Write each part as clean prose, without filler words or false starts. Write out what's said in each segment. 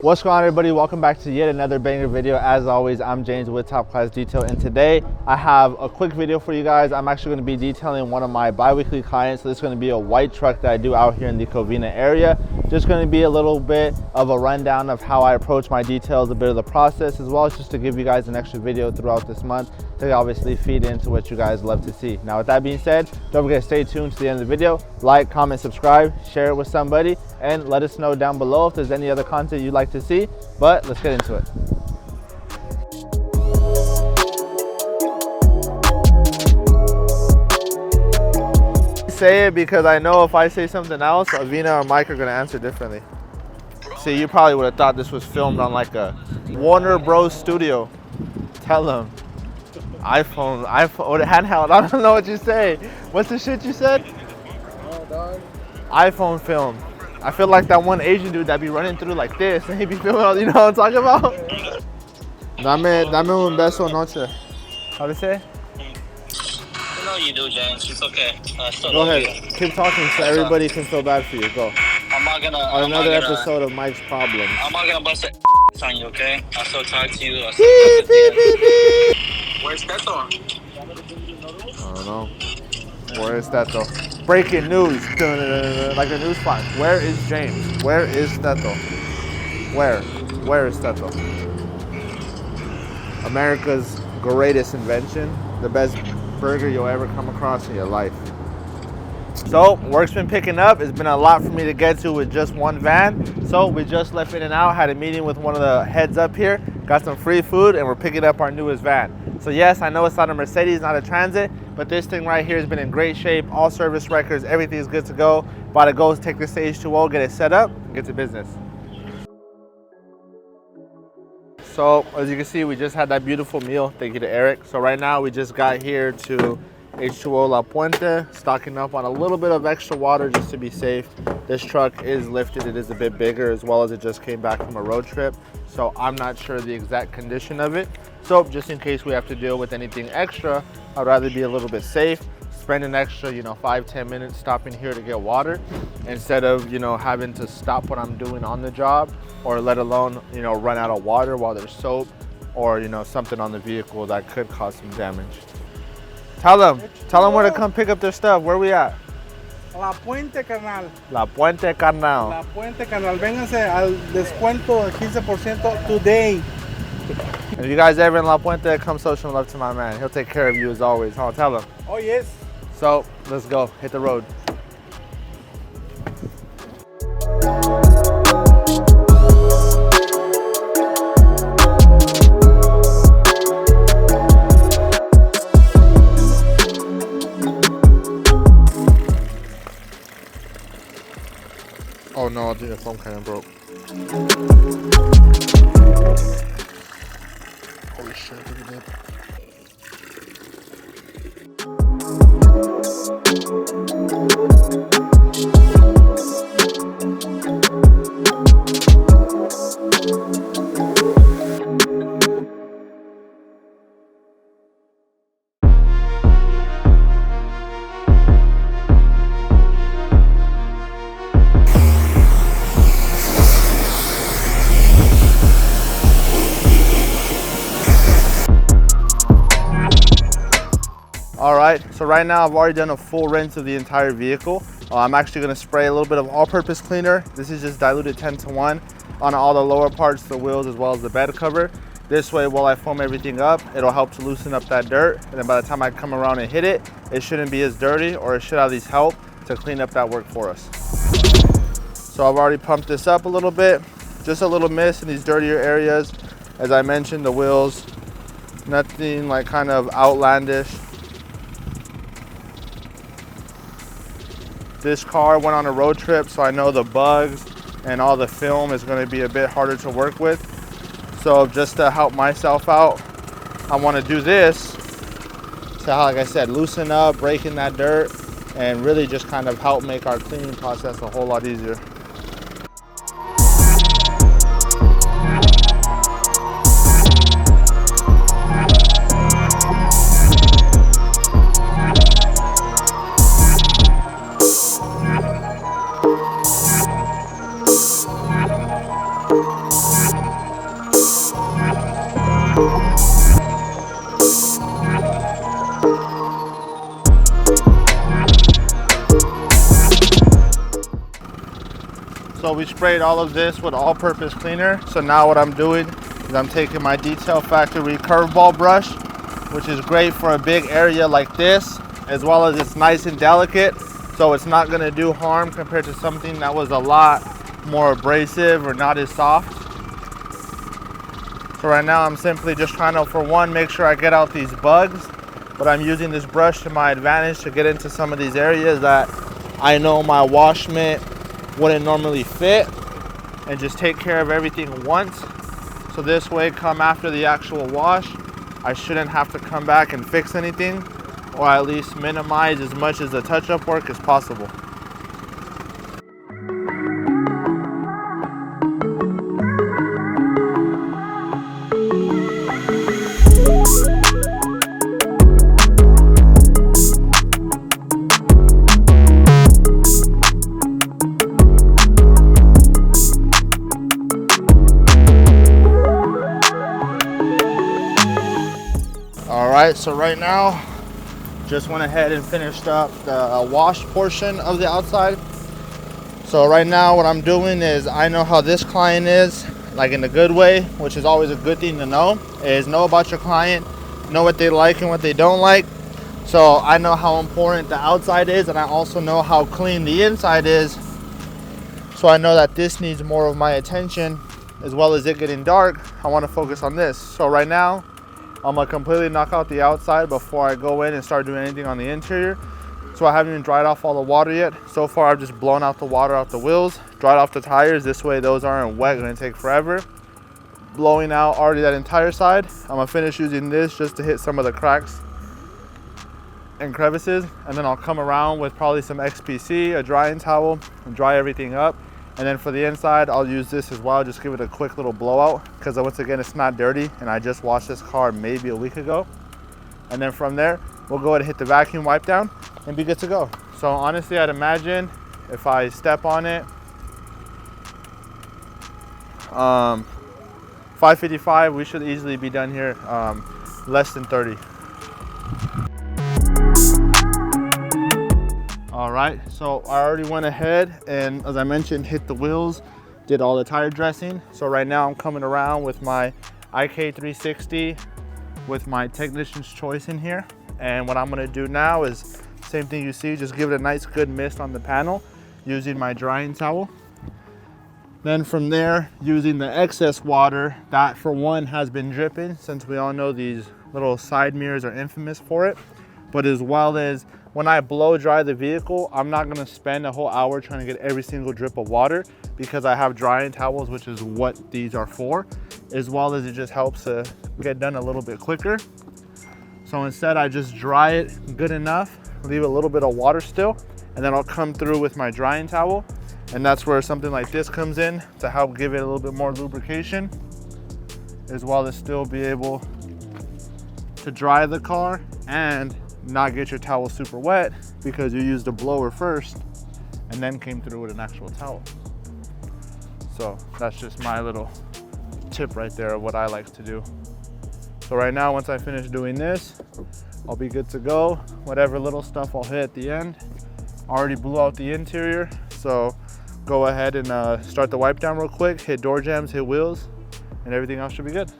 What's going on, everybody? Welcome back to yet another banger video. As always, I'm James with Top Class Detail, and today I have a quick video for you guys. I'm actually going to be detailing one of my bi-weekly clients. So this is going to be a white truck that I do out here in the Covina area. Just going to be a little bit of a rundown of how I approach my details, a bit of the process, as well as just to give you guys an extra video throughout this month to obviously feed into what you guys love to see. Now, with that being said, don't forget to stay tuned to the end of the video. Like, comment, subscribe, share it with somebody, and let us know down below if there's any other content you'd like to see. But let's get into it. Say it because I know if I say something else, Avina or Mike are gonna answer differently. See, you probably would have thought this was filmed on like a Warner Bros. Studio. Tell them. iPhone, or handheld, I don't know what you say. What's the shit you said? Oh, dog. iPhone film. I feel like that one Asian dude that be running through like this and he be filming all, you know what I'm talking about? Dame un beso noche. How to say? I know you do, James. It's okay. Go ahead. Keep talking so everybody can feel bad for you. Go. I'm not gonna. On another episode of Mike's Problems. I'm not gonna bust it on you, okay? I'll still talk to you. Beep, beep, beep, beep. Where's Teto? I don't know. Where is Teto? Breaking news. Like a news flash. Where is James? Where is Teto? Where is Teto? America's greatest invention. The best burger you'll ever come across in your life. So, work's been picking up. It's been a lot for me to get to with just one van. So, we just left In-N-Out, had a meeting with one of the heads up here, got some free food, and we're picking up our newest van. So yes, I know it's not a Mercedes, not a Transit, but this thing right here has been in great shape. All service records, everything's good to go. About to go take this to H2O, get it set up, and get to business. So as you can see, we just had that beautiful meal. Thank you to Eric. So right now we just got here to H2O La Puente, stocking up on a little bit of extra water just to be safe. This truck is lifted, it is a bit bigger, as well as it just came back from a road trip. So I'm not sure the exact condition of it. So just in case we have to deal with anything extra, I'd rather be a little bit safe, spend an extra, 5-10 minutes stopping here to get water instead of, having to stop what I'm doing on the job, or let alone, run out of water while there's soap or, something on the vehicle that could cause some damage. Tell them where to come pick up their stuff. Where we at? La Puente, carnal. La Puente, carnal. La Puente, carnal. Vénganse al descuento de 15% today. If you guys ever in La Puente, come show some love to my man. He'll take care of you as always. Huh? Tell him. Oh, yes. So, let's go. Hit the road. Oh no, dude, the phone kind of broke. Holy shit, look at that. All right, so right now I've already done a full rinse of the entire vehicle. I'm actually gonna spray a little bit of all-purpose cleaner. This is just diluted 10-to-1 on all the lower parts, the wheels, as well as the bed cover. This way, while I foam everything up, it'll help to loosen up that dirt. And then by the time I come around and hit it, it shouldn't be as dirty, or it should at least help to clean up that work for us. So I've already pumped this up a little bit. Just a little mist in these dirtier areas. As I mentioned, the wheels, nothing like kind of outlandish. This car went on a road trip, so I know the bugs and all the film is going to be a bit harder to work with. So just to help myself out, I want to do this to, like I said, loosen up, breaking that dirt, and really just kind of help make our cleaning process a whole lot easier. So we sprayed all of this with all-purpose cleaner. So now what I'm doing is I'm taking my Detail Factory curveball brush, which is great for a big area like this, as well as it's nice and delicate, so it's not gonna do harm compared to something that was a lot more abrasive or not as soft. So right now I'm simply just trying to, for one, make sure I get out these bugs, but I'm using this brush to my advantage to get into some of these areas that I know my wash mitt wouldn't normally fit, and just take care of everything once. So this way, come after the actual wash, I shouldn't have to come back and fix anything, or at least minimize as much as the touch-up work as possible. Alright, so right now, just went ahead and finished up the wash portion of the outside. So right now what I'm doing is, I know how this client is, like in a good way, which is always a good thing to know, is know about your client, know what they like and what they don't like. So I know how important the outside is, and I also know how clean the inside is. So I know that this needs more of my attention, as well as it getting dark. I want to focus on this. So right now, I'm gonna completely knock out the outside before I go in and start doing anything on the interior. So I haven't even dried off all the water yet. So far I've just blown out the water off the wheels, dried off the tires. This way those aren't wet, gonna take forever. Blowing out already that entire side. I'm gonna finish using this just to hit some of the cracks and crevices. And then I'll come around with probably some XPC, a drying towel, and dry everything up. And then for the inside, I'll use this as well. Just give it a quick little blowout, because once again, it's not dirty, and I just washed this car maybe a week ago. And then from there, we'll go ahead and hit the vacuum wipe down and be good to go. So honestly, I'd imagine if I step on it, 5:55, we should easily be done here, less than 30. All right, so I already went ahead and, as I mentioned, hit the wheels, did all the tire dressing. So right now I'm coming around with my IK360 with my Technician's Choice in here. And what I'm gonna do now is, same thing you see, just give it a nice good mist on the panel using my drying towel. Then from there, using the excess water that for one has been dripping, since we all know these little side mirrors are infamous for it, but as well as when I blow dry the vehicle, I'm not gonna spend a whole hour trying to get every single drip of water, because I have drying towels, which is what these are for, as well as it just helps to get done a little bit quicker. So instead I just dry it good enough, leave a little bit of water still, and then I'll come through with my drying towel. And that's where something like this comes in to help give it a little bit more lubrication, as well as still be able to dry the car and not get your towel super wet, because you used a blower first and then came through with an actual towel. So that's just my little tip right there of what I like to do. So right now, once I finish doing this, I'll be good to go. Whatever little stuff I'll hit at the end. I already blew out the interior, so go ahead and start the wipe down real quick, hit door jambs, hit wheels, and everything else should be good.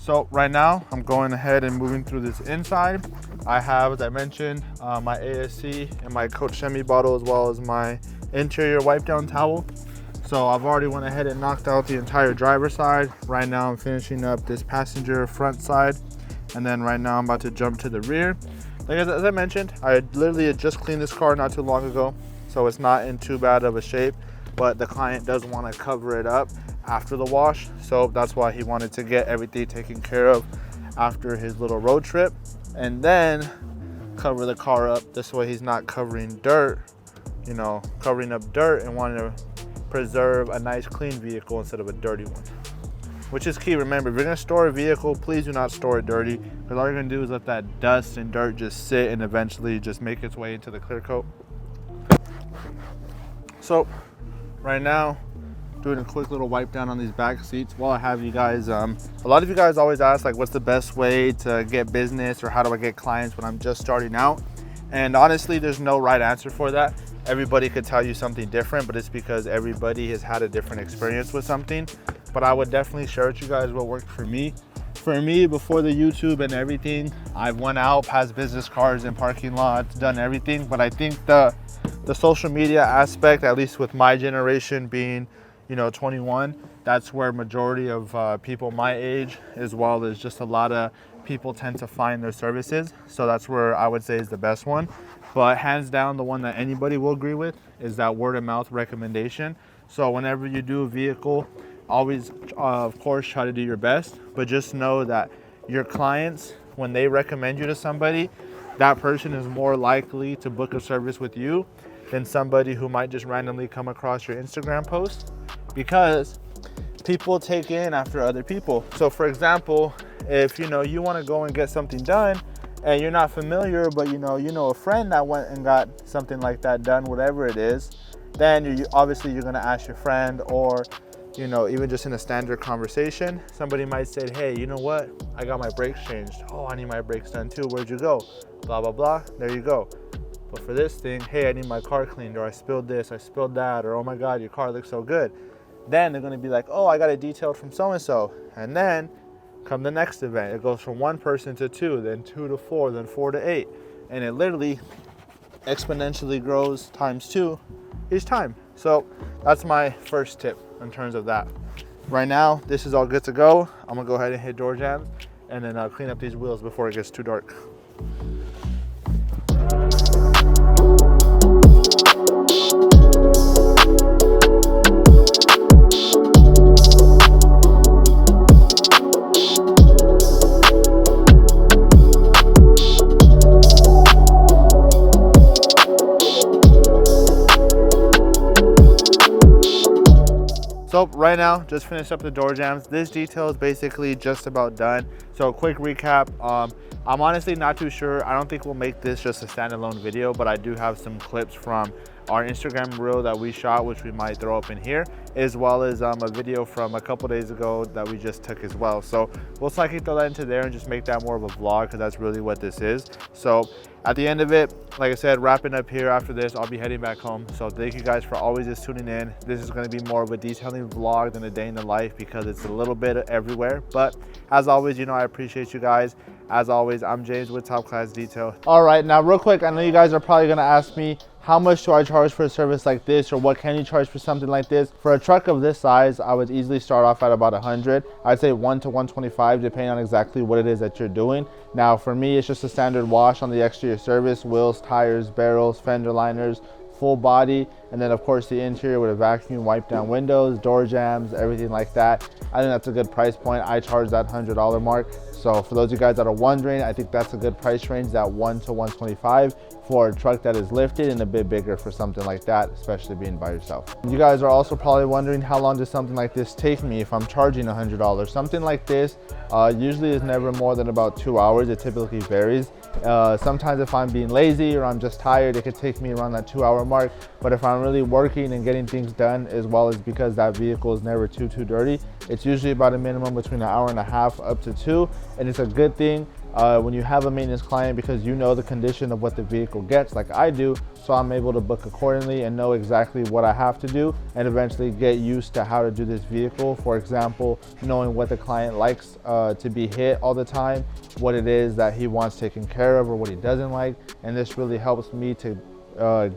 So right now, I'm going ahead and moving through this inside. I have, as I mentioned, my ASC and my Coach Chemi bottle, as well as my interior wipe down towel. So I've already went ahead and knocked out the entire driver's side. Right now I'm finishing up this passenger front side. And then right now I'm about to jump to the rear. Like as I mentioned, I literally had just cleaned this car not too long ago, so it's not in too bad of a shape, but the client does want to cover it up after the wash, so that's why he wanted to get everything taken care of after his little road trip, and then cover the car up. This way he's not covering dirt, you know, covering up dirt, and wanting to preserve a nice clean vehicle instead of a dirty one. which is key. Remember, if you're gonna store a vehicle, please do not store it dirty, because all you're gonna do is let that dust and dirt just sit and eventually just make its way into the clear coat. So right now, doing a quick little wipe down on these back seats while I have you guys. A lot of you guys always ask, like, what's the best way to get business, or how do I get clients when I'm just starting out? And honestly, there's no right answer for that. Everybody could tell you something different, but it's because everybody has had a different experience with something. But I would definitely share with you guys what worked for me. For me, before the YouTube and everything, I've went out, passed business cards in parking lots, done everything. But I think the social media aspect, at least with my generation being, 21, that's where majority of people my age, as well as just a lot of people, tend to find their services. So that's where I would say is the best one. But hands down, the one that anybody will agree with is that word of mouth recommendation. So whenever you do a vehicle, always, of course, try to do your best, but just know that your clients, when they recommend you to somebody, that person is more likely to book a service with you than somebody who might just randomly come across your Instagram post, because people take in after other people. So for example, if you want to go and get something done and you're not familiar, but you know a friend that went and got something like that done, whatever it is, then obviously you're going to ask your friend, or even just in a standard conversation, somebody might say, hey, you know what, I got my brakes changed. Oh, I need my brakes done too. Where'd you go? Blah, blah, blah. There you go. But for this thing, hey, I need my car cleaned, or I spilled this, I spilled that, or oh my God, your car looks so good. Then they're gonna be like, oh, I got it detailed from so-and-so. And then come the next event, it goes from 1 person to 2, then 2 to 4, then 4 to 8. And it literally exponentially grows times 2 each time. So that's my first tip in terms of that. Right now, this is all good to go. I'm gonna go ahead and hit door jams and then clean up these wheels before it gets too dark. So right now, just finished up the door jams. This detail is basically just about done. So a quick recap. I'm honestly not too sure. I don't think we'll make this just a standalone video, but I do have some clips from our Instagram reel that we shot, which we might throw up in here, as well as a video from a couple days ago that we just took as well. So we'll likely throw that into there and just make that more of a vlog, because that's really what this is. So at the end of it, like I said, wrapping up here after this, I'll be heading back home. So thank you guys for always just tuning in. This is going to be more of a detailing vlog than a day in the life, because it's a little bit everywhere. But as always, I appreciate you guys. As always, I'm James with Topclass Detail. All right, now real quick, I know you guys are probably going to ask me, how much do I charge for a service like this, or what can you charge for something like this? For a truck of this size, I would easily start off at about 100. I'd say 1 to 125, depending on exactly what it is that you're doing. Now, for me, it's just a standard wash on the exterior service: wheels, tires, barrels, fender liners, full body, and then of course the interior with a vacuum, wipe down windows, door jams, everything like that. I think that's a good price point. I charge that $100 mark. So for those of you guys that are wondering, I think that's a good price range, that 1 to 125 for a truck that is lifted, and a bit bigger for something like that, especially being by yourself. You guys are also probably wondering, how long does something like this take me if I'm charging $100? Something like this usually is never more than about 2 hours. It typically varies. Sometimes if I'm being lazy or I'm just tired, it could take me around that 2-hour mark. But if I'm really working and getting things done, as well as because that vehicle is never too dirty, it's usually about a minimum between 1.5 hours up to 2. And it's a good thing when you have a maintenance client, because you know the condition of what the vehicle gets, like I do. So I'm able to book accordingly and know exactly what I have to do, and eventually get used to how to do this vehicle. For example, knowing what the client likes to be hit all the time, what it is that he wants taken care of, or what he doesn't like. And this really helps me to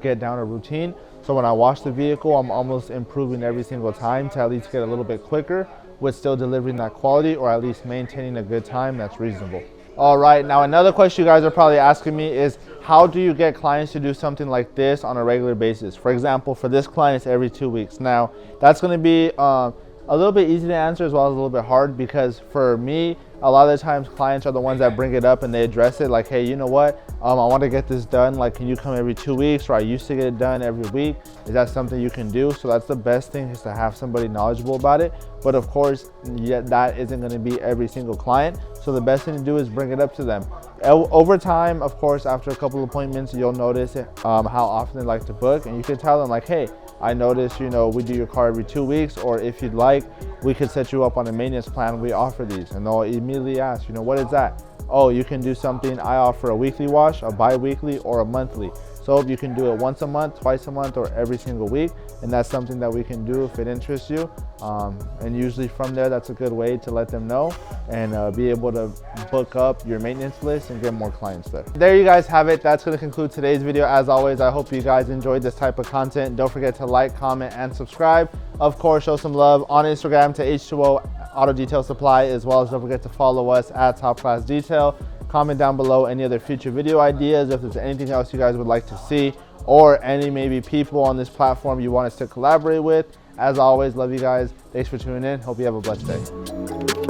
get down a routine. So when I wash the vehicle, I'm almost improving every single time to at least get a little bit quicker, with still delivering that quality, or at least maintaining a good time that's reasonable. All right, now another question you guys are probably asking me is, how do you get clients to do something like this on a regular basis? For example, for this client, it's every 2 weeks. Now, that's gonna be a little bit easy to answer, as well as a little bit hard, because for me, a lot of the times clients are the ones that bring it up and they address it like, hey, you know what, I want to get this done, like, can you come every 2 weeks, or I used to get it done every week, is that something you can do? So that's the best thing, is to have somebody knowledgeable about it. But of course, that isn't going to be every single client, so the best thing to do is bring it up to them. Over time, of course, after a couple of appointments, you'll notice how often they like to book, and you can tell them like, hey, I noticed, you know, we do your car every 2 weeks, or if you'd like, we could set you up on a maintenance plan. We offer these. And they'll immediately ask, you know, what is that? Oh, you can do something. I offer a weekly wash, a bi-weekly, or a monthly. So you can do it once a month, twice a month, or every single week. And that's something that we can do if it interests you. And usually from there, that's a good way to let them know and be able to book up your maintenance list and get more clients there. There you guys have it. That's going to conclude today's video. As always, I hope you guys enjoyed this type of content. Don't forget to like, comment, and subscribe. Of course, show some love on Instagram to H2O Auto Detail Supply, as well as don't forget to follow us at Topclass Detail. Comment down below any other future video ideas, if there's anything else you guys would like to see, or any maybe people on this platform you want us to collaborate with. As always, love you guys. Thanks for tuning in. Hope you have a blessed day.